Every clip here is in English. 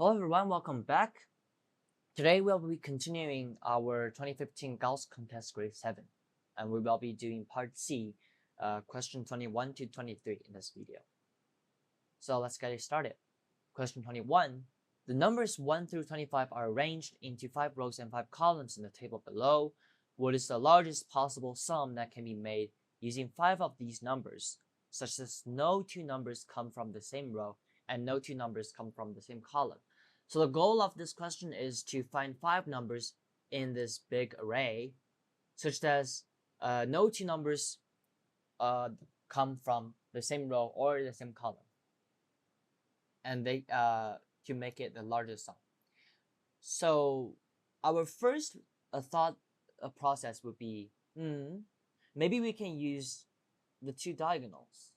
Hello everyone, welcome back. Today we'll be continuing our 2015 Gauss Contest Grade 7, and we will be doing part C, question 21 to 23 in this video. So let's get it started. Question 21. The numbers 1 through 25 are arranged into 5 rows and 5 columns in the table below. What is the largest possible sum that can be made using 5 of these numbers, such as no two numbers come from the same row and no two numbers come from the same column? So the goal of this question is to find 5 numbers in this big array, such that no two numbers come from the same row or the same column, and they to make it the largest sum. So our first thought process would be, maybe we can use the two diagonals,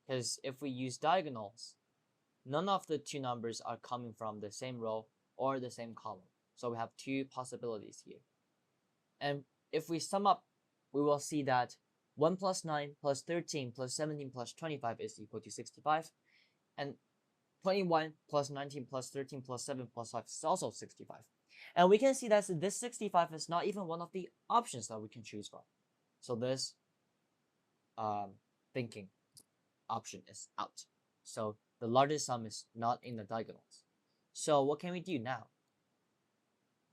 because if we use diagonals, none of the two numbers are coming from the same row or the same column. So we have two possibilities here. And if we sum up, we will see that 1 plus 9 plus 13 plus 17 plus 25 is equal to 65. And 21 plus 19 plus 13 plus 7 plus 5 is also 65. And we can see that this 65 is not even one of the options that we can choose from. So this thinking option is out. So the largest sum is not in the diagonals. So what can we do now?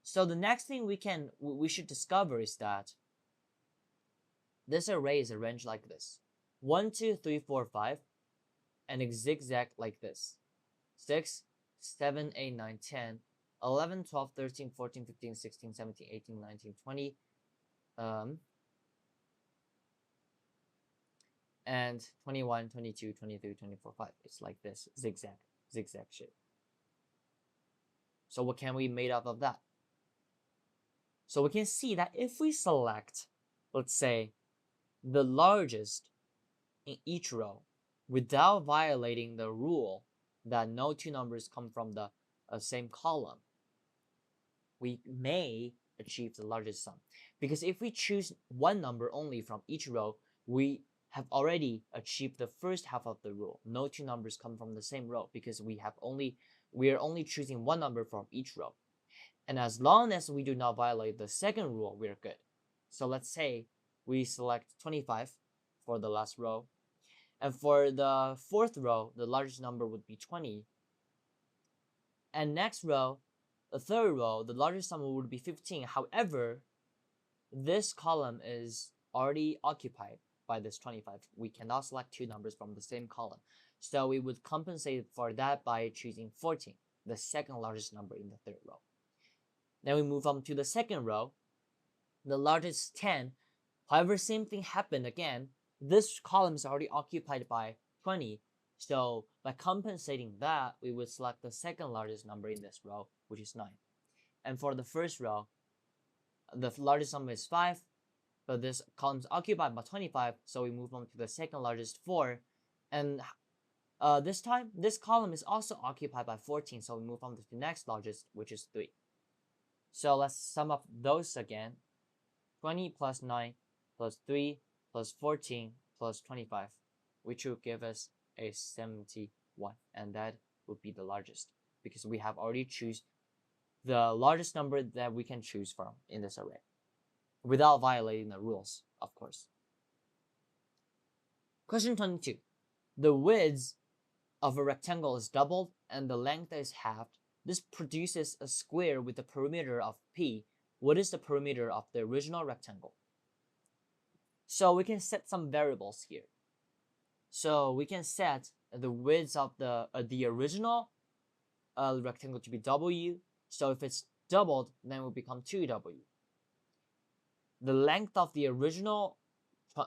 So the next thing we should discover is that this array is arranged like this: 1, 2, 3, 4, 5, and a zigzag like this: 6, 7, 8, 9, 10, 11, 12, 13, 14, 15, 16, 17, 18, 19, 20, and 21, 22, 23, 24, 5. It's like this zigzag shape. So what can we make out of that? So we can see that if we select, let's say, the largest in each row without violating the rule that no two numbers come from the same column, we may achieve the largest sum. Because if we choose one number only from each row, we have already achieved the first half of the rule. No two numbers come from the same row, because we are only choosing one number from each row. And as long as we do not violate the second rule, we're good. So let's say we select 25 for the last row, and for the fourth row, the largest number would be 20. And next row, the third row, the largest number would be 15. However, this column is already occupied by this 25. We cannot select two numbers from the same column. So we would compensate for that by choosing 14, the second largest number in the third row. Then we move on to the second row. The largest 10. However, same thing happened again. This column is already occupied by 20. So by compensating that, we would select the second largest number in this row, which is 9. And for the first row, the largest number is 5. But this column is occupied by 25, so we move on to the second largest, 4. And this time, this column is also occupied by 14, so we move on to the next largest, which is 3. So let's sum up those again. 20 plus 9 plus 3 plus 14 plus 25, which will give us a 71. And that would be the largest, because we have already chosen the largest number that we can choose from in this array, without violating the rules, of course. Question 22. The width of a rectangle is doubled and the length is halved. This produces a square with a perimeter of P. What is the perimeter of the original rectangle? So we can set some variables here. So we can set the width of the original rectangle to be W. So if it's doubled, then it will become 2W. The length of the original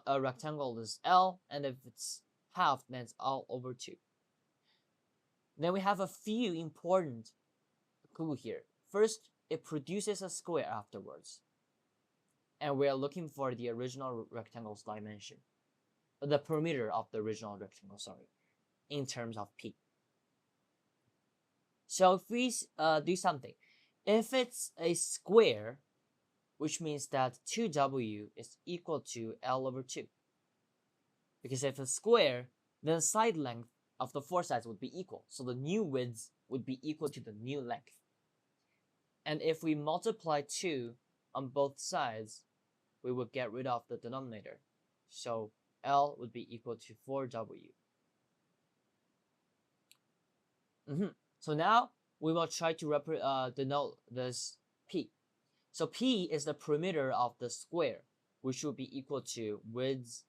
rectangle is L, and if it's halved, then it's L over 2. Then we have a few important clues here. First, it produces a square afterwards, and we are looking for the original rectangle's dimension, the perimeter of the original rectangle, in terms of P. So if we do something, if it's a square, which means that 2W is equal to L over 2. Because if it's a square, then side length of the four sides would be equal. So the new width would be equal to the new length. And if we multiply 2 on both sides, we would get rid of the denominator. So L would be equal to 4W. So now we will try to denote this P. So P is the perimeter of the square, which will be equal to width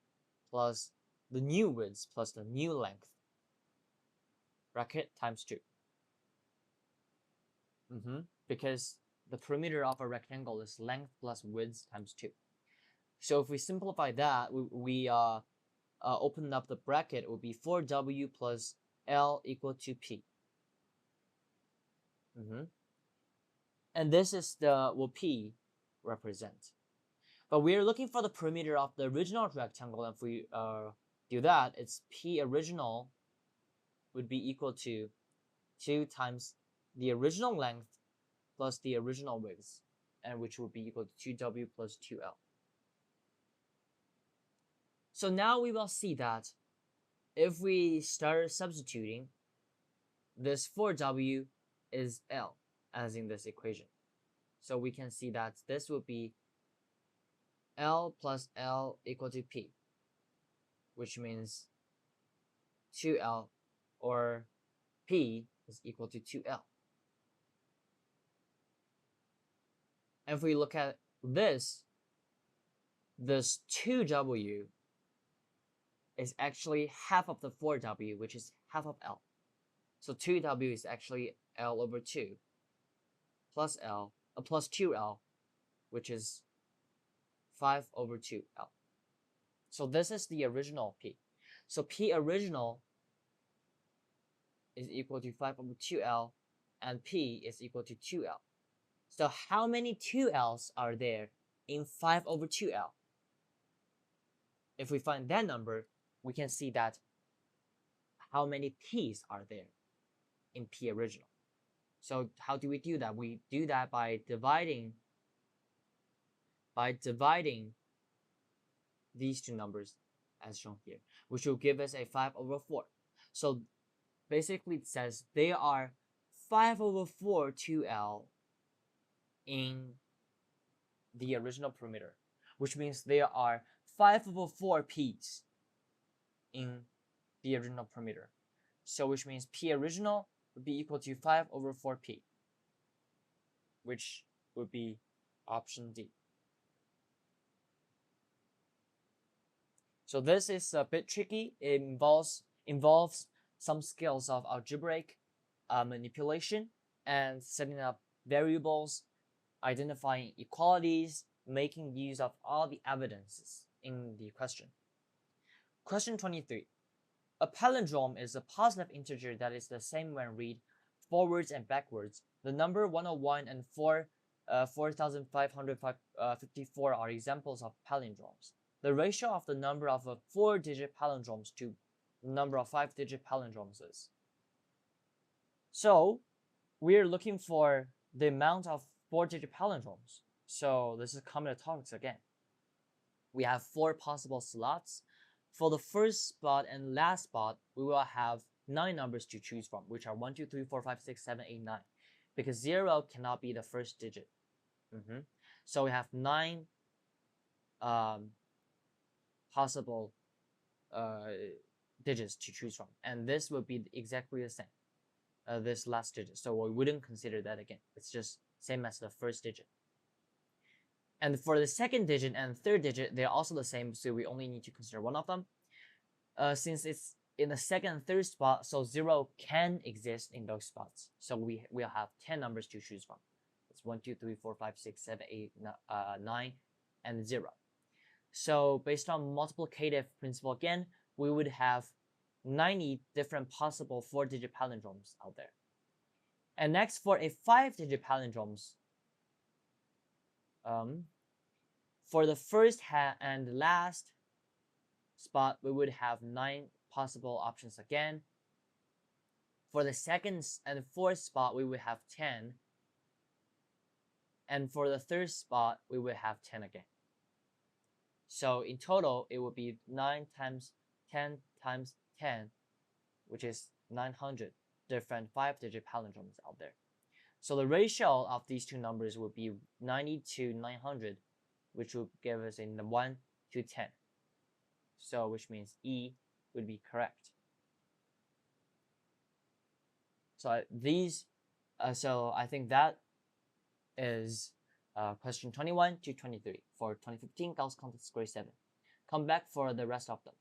plus the new width plus the new length, bracket times 2. Because the perimeter of a rectangle is length plus width times 2. So if we simplify that, we open up the bracket, it will be 4W plus L equal to P. And this is what P represents. But we're looking for the perimeter of the original rectangle. If we do that, it's P original would be equal to 2 times the original length plus the original width, and which would be equal to 2W plus 2L. So now we will see that if we start substituting, this 4W is L, as in this equation. So we can see that this would be L plus L equal to P, which means 2L, or P is equal to 2L. And if we look at this 2W is actually half of the 4W, which is half of L. So 2W is actually L over 2 plus L, plus 2L, which is 5 over 2L. So this is the original P. So P original is equal to 5 over 2L, and P is equal to 2L. So how many 2L's are there in 5 over 2L? If we find that number, we can see that how many P's are there in P original. So how do we do that? We do that by dividing these two numbers as shown here, which will give us a 5 over 4. So basically it says they are 5 over 4 2L in the original perimeter, which means there are 5 over 4 P's in the original perimeter. So which means P original would be equal to 5 over 4P, which would be option D. So this is a bit tricky. It involves some skills of algebraic manipulation and setting up variables, identifying equalities, making use of all the evidences in the question. Question 23. A palindrome is a positive integer that is the same when read forwards and backwards. The number 101 and 4554 are examples of palindromes. The ratio of the number of 4-digit palindromes to the number of 5-digit palindromes is. So we're looking for the amount of 4-digit palindromes. So this is combinatorics topics again. We have 4 possible slots. For the first spot and last spot, we will have 9 numbers to choose from, which are 1, 2, 3, 4, 5, 6, 7, 8, 9, because 0 cannot be the first digit. So we have 9 possible digits to choose from, and this would be exactly the same, this last digit. So we wouldn't consider that again. It's just same as the first digit. And for the second digit and third digit, they're also the same, so we only need to consider one of them. Since it's in the second and third spot, so 0 can exist in those spots. So we'll have 10 numbers to choose from. It's 1, 2, 3, 4, 5, 6, 7, 8, 9, and 0. So based on multiplicative principle again, we would have 90 different possible 4-digit palindromes out there. And next, for a 5-digit palindromes, for the first and last spot, we would have 9 possible options again. For the second and fourth spot, we would have 10. And for the third spot, we would have 10 again. So in total, it would be 9 times 10 times 10, which is 900 different 5-digit palindromes out there. So the ratio of these two numbers would be 90 to 900, which would give us in the 1 to 10. So which means E would be correct. So so I think that is question 21 to 23 for 2015 Gauss Contest Grade 7. Come back for the rest of them.